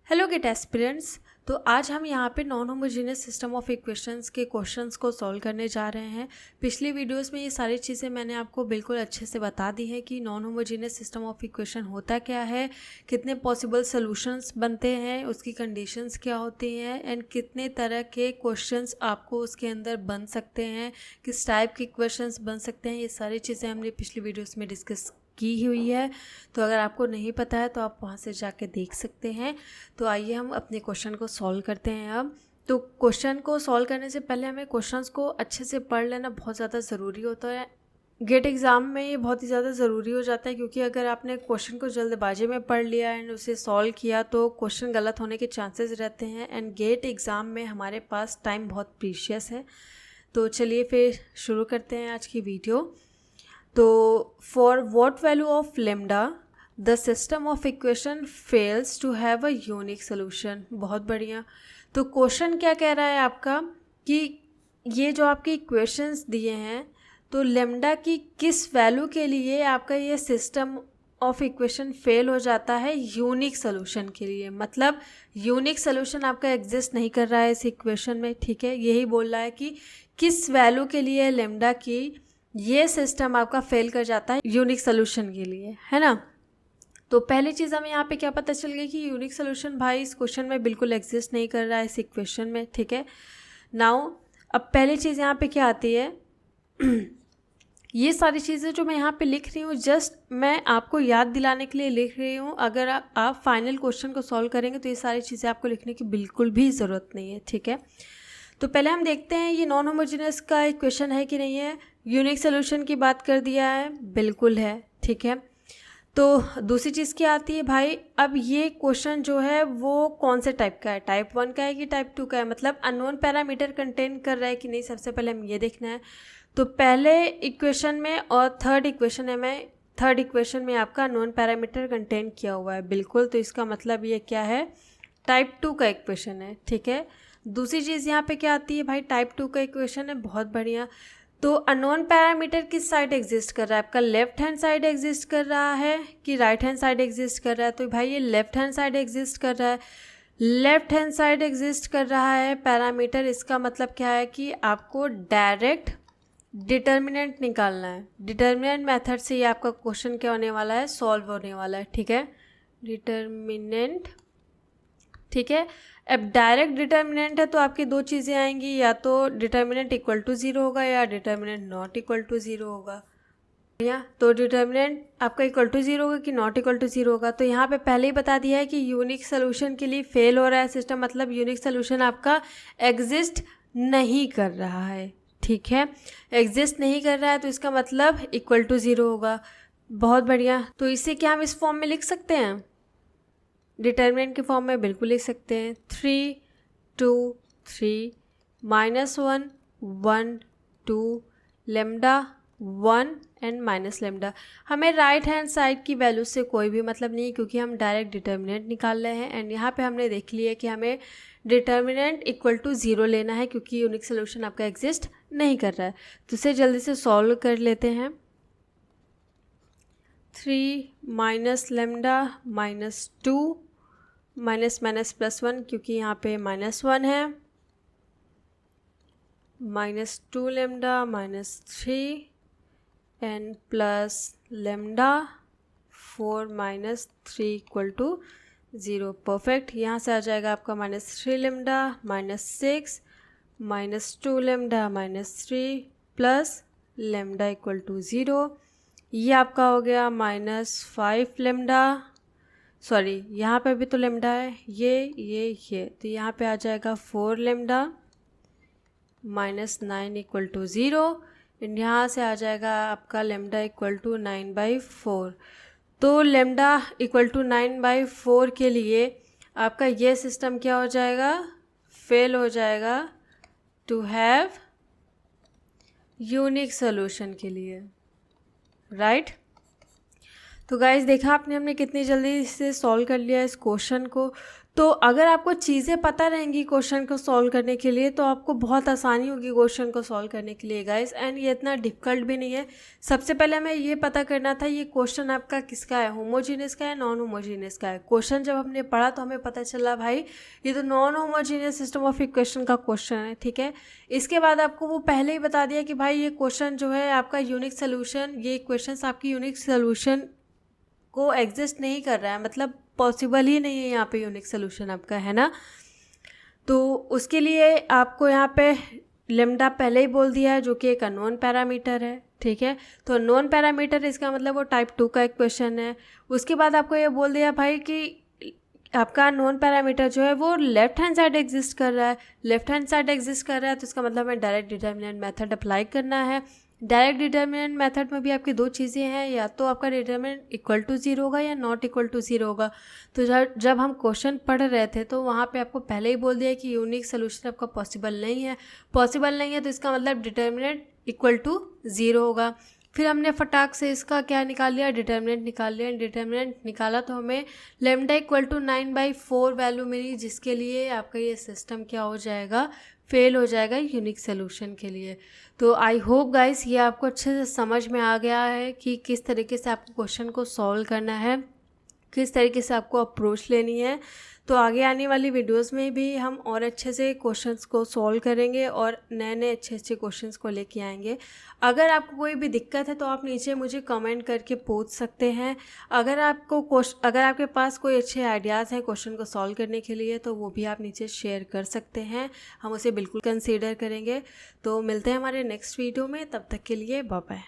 Hello gate aspirants. तो आज हम यहाँ पे non homogeneous system of equations के क्वेश्चंस को सॉल्व करने जा रहे हैं। पिछली वीडियोस में ये सारी चीज़ें मैंने आपको बिल्कुल अच्छे से बता दी है कि non homogeneous system of equation होता क्या है, कितने पॉसिबल सॉल्यूशंस बनते हैं, उसकी कंडीशंस क्या होती हैं एंड कितने तरह के क्वेश्चंस आपको उसके अंदर बन सकते हैं, किस टाइप के क्वेश्चंस बन सकते हैं। ये सारी चीज़ें हमने पिछली वीडियोज़ में डिस्कस की हुई है। तो अगर आपको नहीं पता है तो आप वहाँ से जाके देख सकते हैं। तो आइए हम अपने क्वेश्चन को सॉल्व करते हैं। अब तो क्वेश्चन को सॉल्व करने से पहले हमें क्वेश्चंस को अच्छे से पढ़ लेना बहुत ज़्यादा ज़रूरी होता है। गेट एग्ज़ाम में ये बहुत ही ज़्यादा ज़रूरी हो जाता है, क्योंकि अगर आपने क्वेश्चन को जल्दबाजी में पढ़ लिया एंड उसे सॉल्व किया तो क्वेश्चन गलत होने के चांसेस रहते हैं। एंड गेट एग्ज़ाम में हमारे पास टाइम बहुत प्रीशियस है। तो चलिए फिर शुरू करते हैं आज की वीडियो। तो for what value of lambda the system of equation fails to have a unique solution. बहुत बढ़िया। तो क्वेश्चन क्या कह रहा है आपका कि ये जो आपके इक्वेशंस दिए हैं तो लेम्डा की किस वैल्यू के लिए आपका ये सिस्टम ऑफ इक्वेशन फेल हो जाता है यूनिक सोल्यूशन के लिए। मतलब यूनिक सोल्यूशन आपका एग्जिस्ट नहीं कर रहा है इस इक्वेशन में, ठीक है। यही बोल रहा है कि किस वैल्यू के लिए लेम्डा की ये सिस्टम आपका फेल कर जाता है यूनिक सोल्यूशन के लिए, है ना। तो पहली चीज़ हमें यहाँ पे क्या पता चल गई कि यूनिक सोल्यूशन भाई इस क्वेश्चन में बिल्कुल एग्जिस्ट नहीं कर रहा है इस इक्वेशन में, ठीक है। नाउ अब पहली चीज़ यहाँ पे क्या आती है ये सारी चीज़ें जो मैं यहाँ पे लिख रही हूँ जस्ट मैं आपको याद दिलाने के लिए लिख रही हूँ। अगर आप फाइनल क्वेश्चन को सॉल्व करेंगे तो ये सारी चीज़ें आपको लिखने की बिल्कुल भी ज़रूरत नहीं है, ठीक है। तो पहले हम देखते हैं ये नॉन होमोजेनियस का इक्वेशन है कि नहीं है। यूनिक सोल्यूशन की बात कर दिया है, बिल्कुल है, ठीक है। तो दूसरी चीज़ क्या आती है भाई, अब ये क्वेश्चन जो है वो कौन से टाइप का है, टाइप 1 का है कि टाइप 2 का है, मतलब अननोन पैरामीटर कंटेन कर रहा है कि नहीं, सबसे पहले हम ये देखना है। तो पहले इक्वेशन में और थर्ड इक्वेशन में आपका अननोन पैरामीटर कंटेन किया हुआ है, बिल्कुल। तो इसका मतलब ये क्या है, टाइप 2 का इक्वेशन है, ठीक है। दूसरी चीज़ यहाँ पे क्या आती है भाई, टाइप 2 का इक्वेशन है, बहुत बढ़िया। तो अननोन पैरामीटर किस साइड एग्जिस्ट कर रहा है, आपका लेफ्ट हैंड साइड एग्जिस्ट कर रहा है कि राइट हैंड साइड एग्जिस्ट कर रहा है। तो भाई ये लेफ्ट हैंड साइड एग्जिस्ट कर रहा है, लेफ्ट हैंड साइड एग्जिस्ट कर रहा है पैरामीटर। इसका मतलब क्या है कि आपको डायरेक्ट डिटर्मिनेंट निकालना है। डिटर्मिनेंट मेथड से ये आपका क्वेश्चन क्या होने वाला है, सॉल्व होने वाला है, ठीक है। डिटर्मिनेंट, ठीक है। अब डायरेक्ट डिटर्मिनेंट है तो आपकी दो चीज़ें आएंगी, या तो डिटर्मिनेंट इक्वल टू 0 होगा या डिटर्मिनेंट नॉट इक्वल टू 0 होगा। या तो डिटर्मिनेंट आपका इक्वल टू 0 होगा कि नॉट इक्वल टू 0 होगा। तो यहाँ पे पहले ही बता दिया है कि यूनिक सोल्यूशन के लिए फेल हो रहा है सिस्टम, मतलब यूनिक सोल्यूशन आपका एग्जिस्ट नहीं कर रहा है, ठीक है। एग्जिस्ट नहीं कर रहा है तो इसका मतलब इक्वल टू 0 होगा। बहुत बढ़िया। तो इसे क्या हम इस फॉर्म में लिख सकते हैं, डिटर्मिनेंट के फॉर्म में बिल्कुल लिख सकते हैं। 3 2 3 -1 1 2 लेम्डा 1 एंड माइनस लेम्डा। हमें राइट हैंड साइड की वैल्यू से कोई भी मतलब नहीं, क्योंकि हम डायरेक्ट डिटर्मिनेंट निकाल रहे हैं। एंड यहाँ पे हमने देख लिया कि हमें डिटर्मिनेंट इक्वल टू 0 लेना है, क्योंकि यूनिक सोल्यूशन आपका एग्जिस्ट नहीं कर रहा है। तो इसे जल्दी से सॉल्व कर लेते हैं। 3 माइनस लेम्डा -2 माइनस माइनस +1, क्योंकि यहाँ पे -1 है, -2 lambda -3 and plus lambda 4 -3 equal to 0। Perfect. यहाँ से आ जाएगा आपका -3 lambda -6 -2 lambda -3 plus lambda equal to 0। ये आपका हो गया -5 लेम्डा, सॉरी यहाँ पे भी तो लेम्डा है, ये तो यहाँ पे आ जाएगा 4 लेम्डा -9 इक्वल टू 0। एंड यहाँ से आ जाएगा आपका लेम्डा इक्वल टू 9/4। तो लेम्डा इक्वल टू 9/4 के लिए आपका ये सिस्टम क्या हो जाएगा, फेल हो जाएगा टू हैव यूनिक सोल्यूशन के लिए, राइट। तो गाइस देखा आपने हमने कितनी जल्दी से सॉल्व कर लिया इस क्वेश्चन को। तो अगर आपको चीज़ें पता रहेंगी क्वेश्चन को सॉल्व करने के लिए तो आपको बहुत आसानी होगी क्वेश्चन को सॉल्व करने के लिए गाइस। एंड ये इतना डिफ़िकल्ट भी नहीं है। सबसे पहले हमें ये पता करना था ये क्वेश्चन आपका किसका है, होमोजीनियस का है नॉन होमोजीनियस का है। क्वेश्चन जब हमने पढ़ा तो हमें पता चला भाई ये तो non homogeneous system of equation का क्वेश्चन है, ठीक है। इसके बाद आपको वो पहले ही बता दिया कि भाई ये क्वेश्चन जो है आपका यूनिक सोल्यूशन, ये इक्वेशंस आपकी यूनिक सोल्यूशन को एग्जिस्ट नहीं कर रहा है, मतलब पॉसिबल ही नहीं है यहाँ पे यूनिक सोल्यूशन आपका, है ना। तो उसके लिए आपको यहाँ पे लेमडा पहले ही बोल दिया है जो कि एक अननोन पैरामीटर है, ठीक है। तो अननोन पैरामीटर इसका मतलब वो टाइप 2 का इक्वेशन है। उसके बाद आपको ये बोल दिया भाई कि आपका नॉन पैरामीटर जो है वो लेफ्ट हैंड साइड एग्जिस्ट कर रहा है। लेफ्ट हैंड साइड एग्जिस्ट कर रहा है तो इसका मतलब हमें डायरेक्ट डिटर्मिनेंट मेथड अप्लाई करना है। डायरेक्ट डिटर्मिनेंट मेथड में भी आपकी दो चीज़ें हैं, या तो आपका डिटर्मिनेंट इक्वल टू 0 होगा या नॉट इक्वल टू 0 होगा। तो जब हम क्वेश्चन पढ़ रहे थे तो वहाँ पे आपको पहले ही बोल दिया कि यूनिक सोल्यूशन आपका पॉसिबल नहीं है तो इसका मतलब डिटर्मिनेंट इक्वल टू 0 होगा। फिर हमने फटाक से इसका क्या निकाल लिया, डिटर्मिनेंट निकाल लिया। डिटर्मिनेंट निकाला तो हमें लेमडा इक्वल टू 9/4 वैल्यू मिली, जिसके लिए आपका ये सिस्टम क्या हो जाएगा, फेल हो जाएगा यूनिक सोल्यूशन के लिए। तो आई होप गाइस ये आपको अच्छे से समझ में आ गया है कि किस तरीके से आपको क्वेश्चन को सॉल्व करना है, किस तरीके से आपको अप्रोच लेनी है। तो आगे आने वाली वीडियोस में भी हम और अच्छे से क्वेश्चंस को सॉल्व करेंगे और नए नए अच्छे क्वेश्चंस को लेके आएंगे। अगर आपको कोई भी दिक्कत है तो आप नीचे मुझे कमेंट करके पूछ सकते हैं। अगर आपके पास कोई अच्छे आइडियाज़ हैं क्वेश्चन को सॉल्व करने के लिए तो वो भी आप नीचे शेयर कर सकते हैं, हम उसे बिल्कुल कंसीडर करेंगे। तो मिलते हैं हमारे नेक्स्ट वीडियो में, तब तक के लिए बाय बाय।